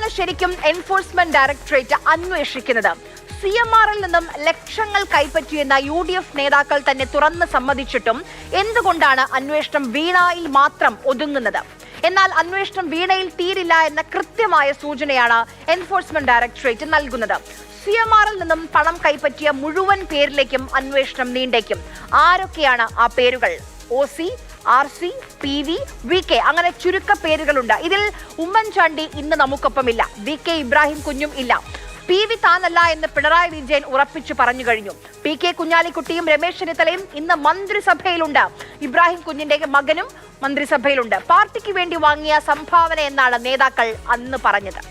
എന്താണ് ശരിക്കും enforcement directorate അന്വേഷിക്കുന്നത്? CMRൽ നിന്നും ലക്ഷങ്ങൾ കൈപ്പറ്റിയെന്ന UDF നേതാക്കൾ തന്നെ തുറന്ന് സമ്മതിച്ചിട്ടും എന്തുകൊണ്ടാണ് അന്വേഷണം വീണയിൽ മാത്രം ഒതുങ്ങുന്നത്? എന്നാൽ അന്വേഷണം വീണയിൽ തീരില്ല എന്ന കൃത്യമായ സൂചനയാണ് എൻഫോഴ്സ്മെന്റ് ഡയറക്ടറേറ്റ് നൽകുന്നത്. CMRൽ നിന്നും പണം കൈപ്പറ്റിയ മുഴുവൻ പേരിലേക്കും അന്വേഷണം നീണ്ടേക്കും. ആരൊക്കെയാണ് ആ പേരുകൾ? OC, RC, PV, VK അങ്ങനെ ചുരുക്ക പേരുകളുണ്ട്. ഇതിൽ ഉമ്മൻചാണ്ടി ഇന്ന് നമുക്കൊപ്പമില്ല. VK ഇബ്രാഹിം കുഞ്ഞും ഇല്ല. PV താനല്ല എന്ന് പിണറായി വിജയൻ ഉറപ്പിച്ചു പറഞ്ഞു കഴിഞ്ഞു. PK കുഞ്ഞാലിക്കുട്ടിയും രമേശ് ചെന്നിത്തലയും ഇന്ന് മന്ത്രിസഭയിലുണ്ട്. ഇബ്രാഹിം കുഞ്ഞിന്റെ മകനും മന്ത്രിസഭയിലുണ്ട്. പാർട്ടിക്ക് വേണ്ടി വാങ്ങിയ സംഭാവന എന്നാണ് നേതാക്കൾ അന്ന് പറഞ്ഞത്.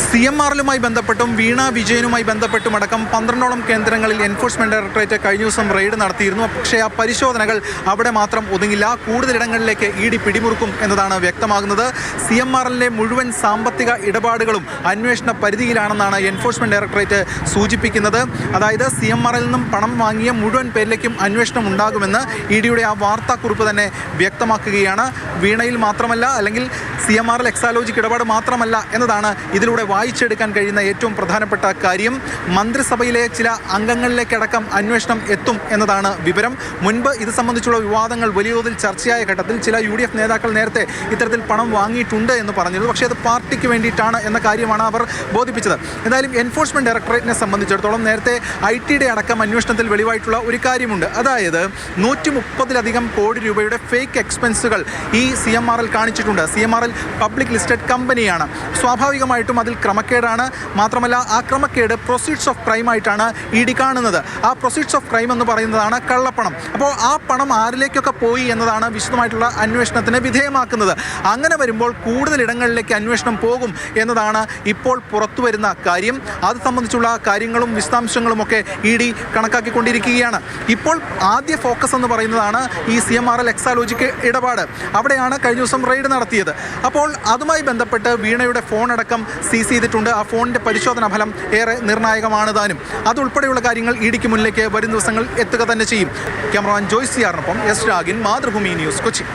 CMRലുമായി ബന്ധപ്പെട്ടും വീണ വിജയനുമായി ബന്ധപ്പെട്ടുമടക്കം 12ഓളം കേന്ദ്രങ്ങളിൽ എൻഫോഴ്സ്മെന്റ് ഡയറക്ടറേറ്റ് കഴിഞ്ഞ ദിവസം റെയ്ഡ് നടത്തിയിരുന്നു. പക്ഷേ ആ പരിശോധനകൾ അവിടെ മാത്രം ഒതുങ്ങില്ല. കൂടുതലിടങ്ങളിലേക്ക് ED പിടിമുറുക്കും എന്നതാണ് വ്യക്തമാകുന്നത്. CMRലെ മുഴുവൻ സാമ്പത്തിക ഇടപാടുകളും അന്വേഷണ പരിധിയിലാണെന്നാണ് എൻഫോഴ്സ്മെന്റ് ഡയറക്ടറേറ്റ് സൂചിപ്പിക്കുന്നത്. അതായത് CMRൽ നിന്നും പണം വാങ്ങിയ മുഴുവൻ പേരിലേക്കും അന്വേഷണം ഉണ്ടാകുമെന്ന് EDയുടെ ആ വാർത്താക്കുറിപ്പ് തന്നെ വ്യക്തമാക്കുകയാണ്. വീണയിൽ മാത്രമല്ല, അല്ലെങ്കിൽ CMRൽ എക്സാലോജിക് ഇടപാട് മാത്രമല്ല എന്നതാണ് ഇതിലൂടെ വായിച്ചെടുക്കാൻ കഴിയുന്ന ഏറ്റവും പ്രധാനപ്പെട്ട കാര്യം. മന്ത്രിസഭയിലെ ചില അംഗങ്ങളിലേക്കടക്കം അന്വേഷണം എത്തും എന്നതാണ് വിവരം. മുൻപ് ഇത് സംബന്ധിച്ചുള്ള വിവാദങ്ങൾ വലിയ തോതിൽ ചർച്ചയായ ഘട്ടത്തിൽ ചില UDF നേതാക്കൾ നേരത്തെ ഇത്തരത്തിൽ പണം വാങ്ങിയിട്ടുണ്ട് എന്ന് പറഞ്ഞിരുന്നു. പക്ഷേ അത് പാർട്ടിക്ക് വേണ്ടിയിട്ടാണ് എന്ന കാര്യമാണ് അവർ ബോധിപ്പിച്ചത്. എന്തായാലും എൻഫോഴ്സ്മെന്റ് ഡയറക്ടറേറ്റിനെ സംബന്ധിച്ചിടത്തോളം നേരത്തെ IT-യുടെ അടക്കം അന്വേഷണത്തിൽ വെളിവായിട്ടുള്ള ഒരു കാര്യമുണ്ട്. അതായത് 130-ലധികം കോടി രൂപയുടെ ഫേക്ക് എക്സ്പെൻസുകൾ ഈ CMRൽ കാണിച്ചിട്ടുണ്ട്. CMRൽ പബ്ലിക് ലിസ്റ്റഡ് കമ്പനിയാണ്. സ്വാഭാവികമായിട്ടും അതിൽ ക്രമക്കേടാണ്. മാത്രമല്ല, ആ ക്രമക്കേട് പ്രൊസീഡ്സ് ഓഫ് ക്രൈം ആയിട്ടാണ് ED കാണുന്നത്. ആ പ്രൊസീഡ്സ് ഓഫ് ക്രൈം എന്ന് പറയുന്നതാണ് കള്ളപ്പണം. അപ്പോൾ ആ പണം ആരിലേക്കൊക്കെ പോയി എന്നതാണ് വിശദമായിട്ടുള്ള അന്വേഷണത്തിന് വിധേയമാക്കുന്നത്. അങ്ങനെ വരുമ്പോൾ കൂടുതൽ ഇടങ്ങളിലേക്ക് അന്വേഷണം പോകും എന്നതാണ് ഇപ്പോൾ പുറത്തു വരുന്ന കാര്യം. അത് സംബന്ധിച്ചുള്ള കാര്യങ്ങളും വിശദാംശങ്ങളുമൊക്കെ ED കണക്കാക്കിക്കൊണ്ടിരിക്കുകയാണ്. ഇപ്പോൾ ആദ്യ ഫോക്കസ് എന്ന് പറയുന്നതാണ് ഈ CMRൽ എക്സാലോജിക് ഇടപാട്. അവിടെയാണ് കഴിഞ്ഞ ദിവസം റെയ്ഡ് നടത്തിയത്. അപ്പോൾ അതുമായി ബന്ധപ്പെട്ട് വീണയുടെ ഫോൺ അടക്കം സീസ് ചെയ്തിട്ടുണ്ട്. ആ ഫോണിൻ്റെ പരിശോധനാ ഫലം ഏറെ നിർണായകമാണ് താനും. അതുൾപ്പെടെയുള്ള കാര്യങ്ങൾ EDക്ക് മുന്നിലേക്ക് വരും ദിവസങ്ങൾ എത്തുക തന്നെ ചെയ്യും. ക്യാമറമാൻ ജോയ്സ് CR-നൊപ്പം S. രാഗിൻ, മാതൃഭൂമി ന്യൂസ്, കൊച്ചി.